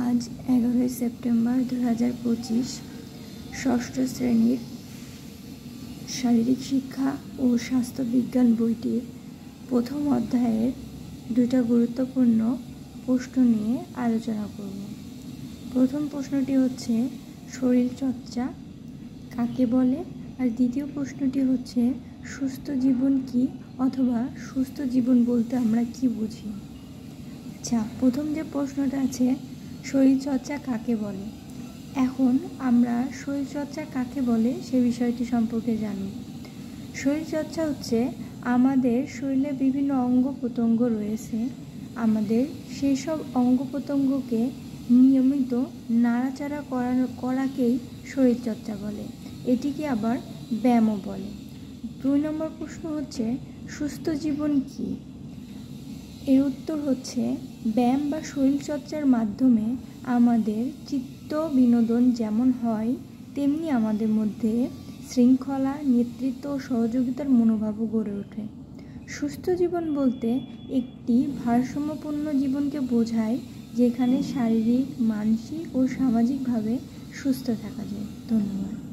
আজ 11 সেপ্টেম্বর 2025 ষষ্ঠ শ্রেণীর শারীরিক শিক্ষা ও স্বাস্থ্য বিজ্ঞান বইটির প্রথম অধ্যায়ের দুইটা গুরুত্বপূর্ণ প্রশ্ন নিয়ে আলোচনা করব। প্রথম প্রশ্নটি হচ্ছে শরীরচর্চা কাকে বলে, আর দ্বিতীয় প্রশ্নটি হচ্ছে সুস্থ জীবন কি, অথবা সুস্থ জীবন বলতে আমরা কি বুঝি। আচ্ছা, প্রথম যে প্রশ্নটা আছে শরীরচর্চা কাকে বলে। এখন আমরা শরীরচর্চা কাকে বলে সে বিষয়টি সম্পর্কে জানি। শরীরচর্চা হচ্ছে আমাদের শরীরে বিভিন্ন অঙ্গ প্রত্যঙ্গ রয়েছে, আমাদের সেই সব অঙ্গ প্রত্যঙ্গকে নিয়মিত নাড়াচাড়া করাকেই শরীরচর্চা বলে। এটিকে আবার ব্যায়ামও বলে। 2 নম্বর প্রশ্ন হচ্ছে সুস্থ জীবন কি। এর উত্তর হচ্ছে ব্যায়াম বা শরীরচর্চার মাধ্যমে আমাদের চিত্ত বিনোদন যেমন হয়, তেমনি আমাদের মধ্যে শৃঙ্খলা, নেতৃত্ব ও সহযোগিতার মনোভাবও গড়ে ওঠে। সুস্থ জীবন বলতে একটি ভারসাম্যপূর্ণ জীবনকে বোঝায়, যেখানে শারীরিক, মানসিক ও সামাজিকভাবে সুস্থ থাকা যায়। ধন্যবাদ।